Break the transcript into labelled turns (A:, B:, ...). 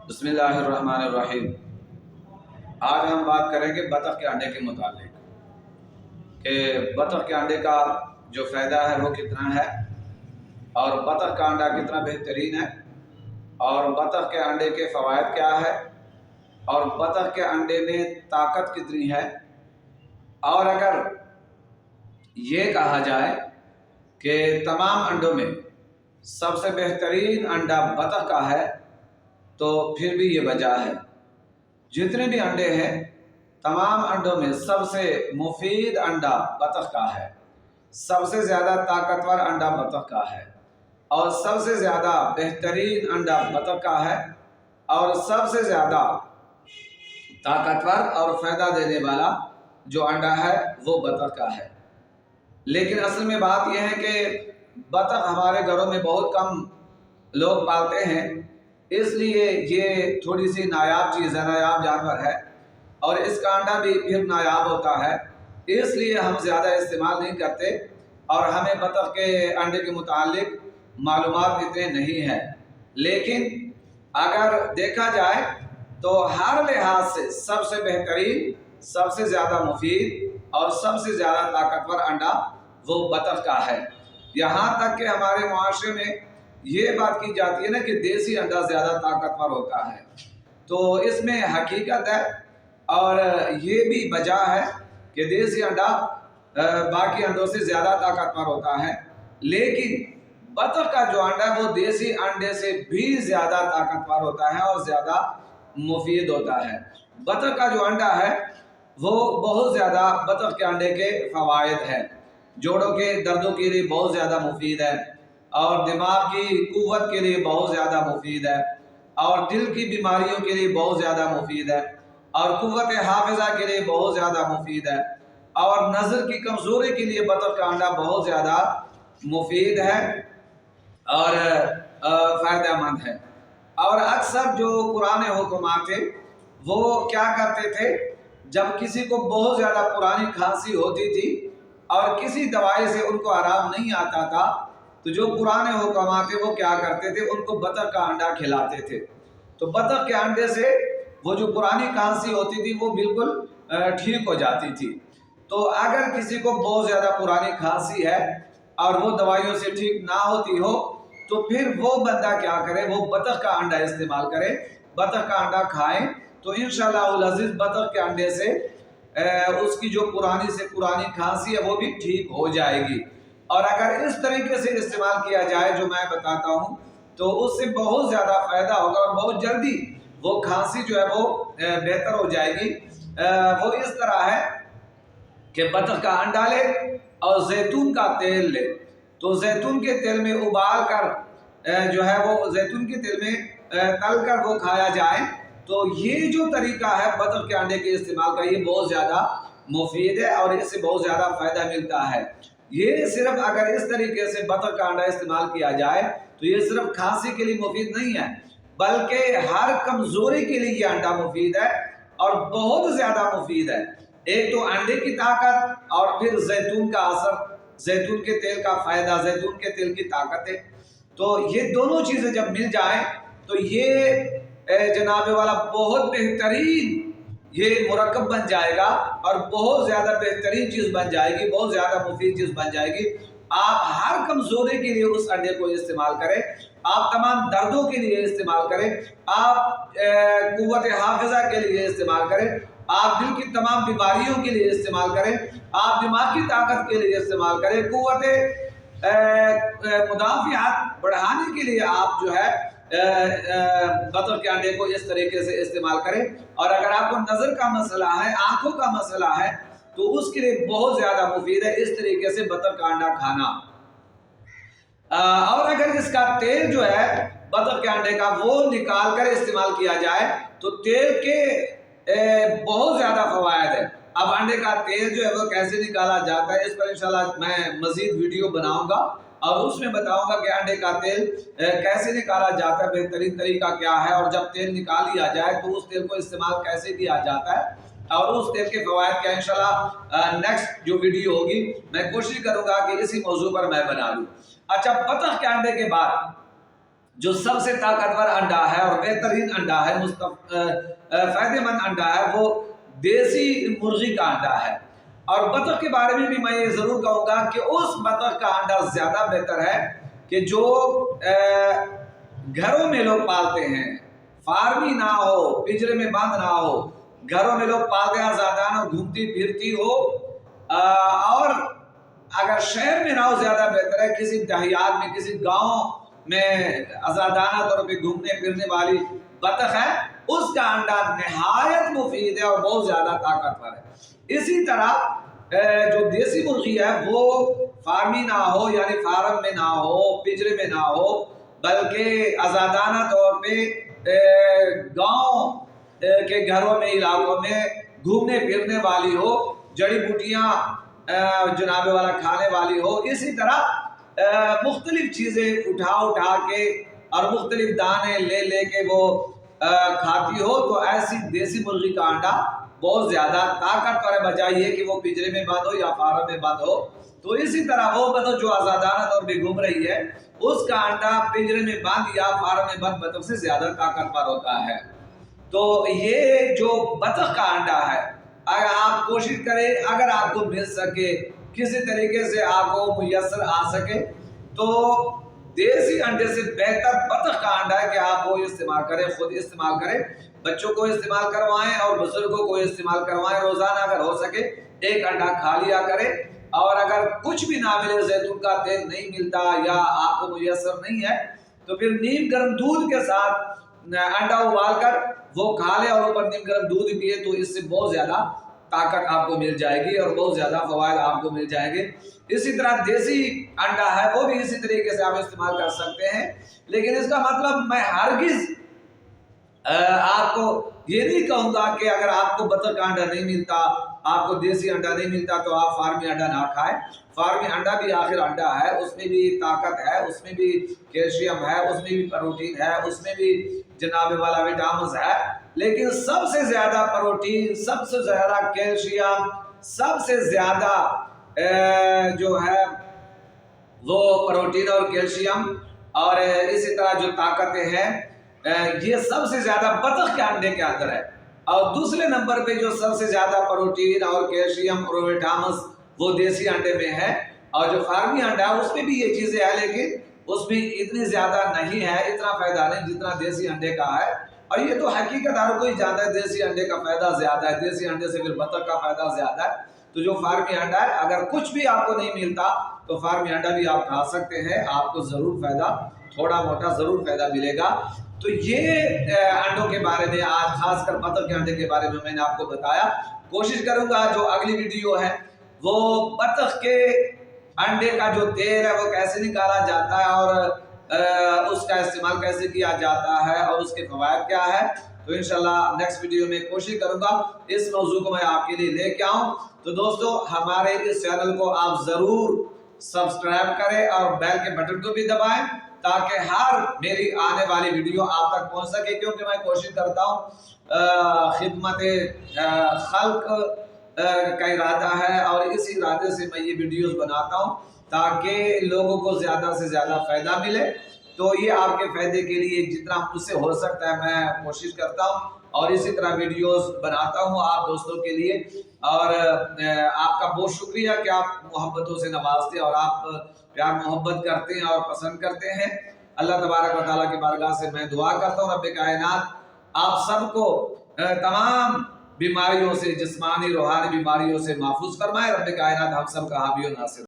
A: بسم اللہ الرحمن الرحیم۔ آج ہم بات کریں گے بطخ کے انڈے کے متعلق کہ بطخ کے انڈے کا جو فائدہ ہے وہ کتنا ہے، اور بطخ کا انڈا کتنا بہترین ہے، اور بطخ کے انڈے کے فوائد کیا ہے، اور بطخ کے انڈے میں طاقت کتنی ہے۔ اور اگر یہ کہا جائے کہ تمام انڈوں میں سب سے بہترین انڈا بطخ کا ہے تو پھر بھی یہ وجہ ہے۔ جتنے بھی انڈے ہیں تمام انڈوں میں سب سے مفید انڈا بطخ کا ہے، سب سے زیادہ طاقتور انڈا بطخ کا ہے، اور سب سے زیادہ بہترین انڈا بطخ کا ہے، اور سب سے زیادہ طاقتور اور فائدہ دینے والا جو انڈا ہے وہ بطخ کا ہے۔ لیکن اصل میں بات یہ ہے کہ بطخ ہمارے گھروں میں بہت کم لوگ پالتے ہیں، اس لیے یہ تھوڑی سی نایاب چیز ہے، نایاب جانور ہے، اور اس کا انڈا بھی پھر نایاب ہوتا ہے، اس لیے ہم زیادہ استعمال نہیں کرتے، اور ہمیں بطخ کے انڈے کے متعلق معلومات اتنے نہیں ہیں۔ لیکن اگر دیکھا جائے تو ہر لحاظ سے سب سے بہترین، سب سے زیادہ مفید اور سب سے زیادہ طاقتور انڈا وہ بطخ کا ہے۔ یہاں تک کہ ہمارے معاشرے میں یہ بات کی جاتی ہے نا کہ دیسی انڈا زیادہ طاقتور ہوتا ہے، تو اس میں حقیقت ہے، اور یہ بھی وجہ ہے کہ دیسی انڈا باقی انڈوں سے زیادہ طاقتور ہوتا ہے، لیکن بطخ کا جو انڈا وہ دیسی انڈے سے بھی زیادہ طاقتور ہوتا ہے اور زیادہ مفید ہوتا ہے۔ بطخ کا جو انڈا ہے وہ بہت زیادہ، بطخ کے انڈے کے فوائد ہیں، جوڑوں کے دردوں کے لیے بہت زیادہ مفید ہے، اور دماغ کی قوت کے لیے بہت زیادہ مفید ہے، اور دل کی بیماریوں کے لیے بہت زیادہ مفید ہے، اور قوت حافظہ کے لیے بہت زیادہ مفید ہے، اور نظر کی کمزوری کے لیے بطخ کا انڈا بہت زیادہ مفید ہے اور فائدہ مند ہے۔ اور اکثر جو پرانے حکمات تھے وہ کیا کرتے تھے، جب کسی کو بہت زیادہ پرانی کھانسی ہوتی تھی اور کسی دوائی سے ان کو آرام نہیں آتا تھا، تو جو پرانے حکمات تھے وہ کیا کرتے تھے، ان کو بطخ کا انڈا کھلاتے تھے، تو بطخ کے انڈے سے وہ جو پرانی کھانسی ہوتی تھی وہ بالکل ٹھیک ہو جاتی تھی۔ تو اگر کسی کو بہت زیادہ پرانی کھانسی ہے اور وہ دوائیوں سے ٹھیک نہ ہوتی ہو تو پھر وہ بندہ کیا کرے، وہ بطخ کا انڈا استعمال کرے، بطخ کا انڈا کھائیں، تو انشاءاللہ العزیز بطخ کے انڈے سے اس کی جو پرانی سے پرانی کھانسی ہے وہ بھی ٹھیک ہو جائے گی۔ اور اگر اس طریقے سے استعمال کیا جائے جو میں بتاتا ہوں تو اس سے بہت زیادہ فائدہ ہوگا، اور بہت جلدی وہ کھانسی جو ہے وہ بہتر ہو جائے گی۔ وہ اس طرح ہے کہ بطخ کا انڈا لے اور زیتون کا تیل لے، تو زیتون کے تیل میں ابال کر جو ہے وہ زیتون کے تیل میں تل کر وہ کھایا جائے، تو یہ جو طریقہ ہے بطخ کے انڈے کے استعمال کا یہ بہت زیادہ مفید ہے، اور اس سے بہت زیادہ فائدہ ملتا ہے۔ یہ صرف اگر اس طریقے سے بطخ کا انڈا استعمال کیا جائے تو یہ صرف کھانسی کے لیے مفید نہیں ہے، بلکہ ہر کمزوری کے لیے یہ انڈا مفید ہے اور بہت زیادہ مفید ہے۔ ایک تو انڈے کی طاقت، اور پھر زیتون کا اثر، زیتون کے تیل کا فائدہ، زیتون کے تیل کی طاقت ہے، تو یہ دونوں چیزیں جب مل جائیں تو یہ جناب والا بہت بہترین یہ مرکب بن جائے گا، اور بہت زیادہ بہترین چیز بن جائے گی، بہت زیادہ مفید چیز بن جائے گی۔ آپ ہر کمزوری کے لیے اس انڈے کو استعمال کریں، آپ تمام دردوں کے لیے استعمال کریں، آپ قوت حافظہ کے لیے استعمال کریں، آپ دل کی تمام بیماریوں کے لیے استعمال کریں، آپ دماغ کی طاقت کے لیے استعمال کریں، قوت مدافعت بڑھانے کے لیے آپ جو ہے بطخ کے انڈے کو اس طریقے سے استعمال کریں۔ اور اگر آپ کو نظر کا مسئلہ ہے، آنکھوں کا مسئلہ ہے، تو اس کے لیے بہت زیادہ مفید ہے اس طریقے سے بطخ کا انڈا کھانا۔ اور اگر اس کا تیل جو ہے بطخ کے انڈے کا وہ نکال کر استعمال کیا جائے تو تیل کے بہت زیادہ فوائد ہے۔ اب انڈے کا تیل جو ہے وہ کیسے نکالا جاتا ہے اس پر انشاءاللہ میں مزید ویڈیو بناؤں گا، اور اس میں بتاؤں گا کہ انڈے کا تیل کیسے نکالا جاتا ہے، بہترین طریقہ کیا ہے، اور جب تیل نکال لیا جائے تو اس تیل کو استعمال کیسے کیا جاتا ہے، اور اس تیل کے فوائد کیا۔ انشاءاللہ نیکسٹ جو ویڈیو ہوگی میں کوشش کروں گا کہ اسی موضوع پر میں بنا لوں۔ اچھا، بطخ کے انڈے کے بعد جو سب سے طاقتور انڈا ہے اور بہترین انڈا ہے، فائدہ مند انڈا ہے، وہ دیسی مرغی کا انڈا ہے۔ اور بطخ کے بارے میں بھی میں یہ ضرور کہوں گا کہ اس بطخ کا انڈا زیادہ بہتر ہے کہ جو گھروں میں لوگ پالتے ہیں، فارمی نہ ہو، پنجرے میں بند نہ ہو، گھروں میں لوگ پالتے ہیں، آزادانہ گھومتی پھرتی ہو، اور اگر شہر میں نہ ہو زیادہ بہتر ہے، کسی دیہات میں، کسی گاؤں میں آزادانہ طور پہ گھومنے پھرنے والی بطخ ہے، اس کا انڈا نہایت مفید ہے اور بہت زیادہ طاقتور ہے۔ اسی طرح جو دیسی مرغی ہے وہ فارمی نہ ہو، یعنی فارم میں نہ ہو، پنجرے میں نہ ہو، بلکہ آزادانہ طور پہ گاؤں کے گھروں میں، علاقوں میں گھومنے پھرنے والی ہو، جڑی بوٹیاں جناب والا کھانے والی ہو، اسی طرح مختلف چیزیں اٹھا کے اور مختلف دانے لے کے وہ کھاتی ہو، تو ایسی دیسی مرغی کا انڈا بہت زیادہ طاقتور ہے، بجائے یہ کہ وہ پنجرے میں بند ہو یا فارم میں بند ہو۔ تو اسی طرح وہ بطخ جو آزادانہ طور پہ گھوم رہی ہے، اس کا انڈا پنجرے میں بند یا فارم میں بند بطخ سے زیادہ طاقتور ہوتا ہے۔ تو یہ جو بطخ کا انڈا ہے، اگر آپ کوشش کریں، اگر آپ کو مل سکے، کسی طریقے سے آپ کو میسر آ سکے، تو دیسی انڈے سے بہتر بطخ کا انڈا ہے کہ آپ وہ استعمال کریں، خود استعمال کریں، بچوں کو استعمال کروائیں اور بزرگوں کو استعمال کروائیں۔ روزانہ اگر ہو سکے ایک انڈا کھا لیا کریں، اور اگر کچھ بھی نہ ملے، زیتون کا تیل نہیں ملتا یا آپ کو میسر نہیں ہے، تو پھر نیم گرم دودھ کے ساتھ انڈا ابال کر وہ کھا لے اور اوپر نیم گرم دودھ پیے، تو اس سے بہت زیادہ طاقت آپ کو مل جائے گی اور بہت زیادہ فوائد آپ کو مل جائیں گے۔ اسی طرح دیسی انڈا ہے، وہ بھی اسی طریقے سے آپ استعمال کر سکتے ہیں، لیکن اس کا مطلب میں ہرگز آپ کو یہ نہیں کہوں گا کہ اگر آپ کو بطخ کا انڈا نہیں ملتا، آپ کو دیسی انڈا نہیں ملتا، تو آپ فارمی انڈا نہ کھائیں۔ فارمی انڈا بھی آخر انڈا ہے، اس میں بھی طاقت ہے، اس میں بھی کیلشیم ہے، اس میں بھی پروٹین ہے، اس میں بھی جناب والا وٹامنز ہے، لیکن سب سے زیادہ پروٹین، سب سے زیادہ کیلشیم، سب سے زیادہ جو ہے وہ پروٹین اور کیلشیم اور اسی طرح جو طاقتیں ہیں، یہ سب سے زیادہ بطخ کے انڈے کے اندر ہے۔ اور دوسرے نمبر پہ جو سب سے زیادہ پروٹین اور کیلشیم اور وٹامنز وہ دیسی انڈے میں ہے، اور جو فارمی انڈا ہے اس میں بھی یہ چیزیں ہیں، لیکن اس میں اتنی زیادہ نہیں ہے، اتنا فائدہ نہیں جتنا دیسی انڈے کا ہے۔ اور یہ تو حقیقت ہر کوئی جانتا ہے، دیسی انڈے کا فائدہ زیادہ ہے، دیسی انڈے سے پھر بطخ کا فائدہ زیادہ ہے۔ تو جو فارمی انڈا ہے، اگر کچھ بھی آپ کو نہیں ملتا تو فارمی انڈا بھی آپ کھا سکتے ہیں، آپ کو ضرور فائدہ، تھوڑا موٹا ضرور فائدہ ملے گا۔ تو یہ انڈوں کے بارے میں آج خاص کر بطخ کے انڈے کے بارے میں نے آپ کو بتایا۔ کوشش کروں گا جو اگلی ویڈیو ہے وہ بطخ کے انڈے کا جو تیل ہے وہ کیسے نکالا جاتا ہے اور اس کا استعمال کیسے کیا جاتا ہے اور اس کے فوائد کیا ہے، تو انشاءاللہ نیکسٹ ویڈیو میں کوشش کروں گا اس موضوع کو میں آپ کے لیے لے کے آؤں۔ تو دوستو ہمارے اس چینل کو آپ ضرور سبسکرائب کریں اور بیل کے بٹن کو بھی دبائیں تاکہ ہر میری آنے والی ویڈیو آپ تک پہنچ سکے، کیونکہ میں کوشش کرتا ہوں خدمت خلق کا ارادہ ہے اور اسی ارادے سے میں یہ ویڈیوز بناتا ہوں تاکہ لوگوں کو زیادہ سے زیادہ فائدہ ملے۔ تو یہ آپ کے فائدے کے لیے جتنا مجھ سے ہو سکتا ہے میں کوشش کرتا ہوں اور اسی طرح ویڈیوز بناتا ہوں آپ دوستوں کے لیے، اور آپ کا بہت شکریہ کہ آپ محبتوں سے نوازتے اور آپ پیار محبت کرتے ہیں اور پسند کرتے ہیں۔ اللہ تبارک و تعالیٰ کی بارگاہ سے میں دعا کرتا ہوں رب کائنات آپ سب کو تمام بیماریوں سے، جسمانی روحانی بیماریوں سے محفوظ فرمائے۔ رب کائنات ہم سب کا حامی و ناصر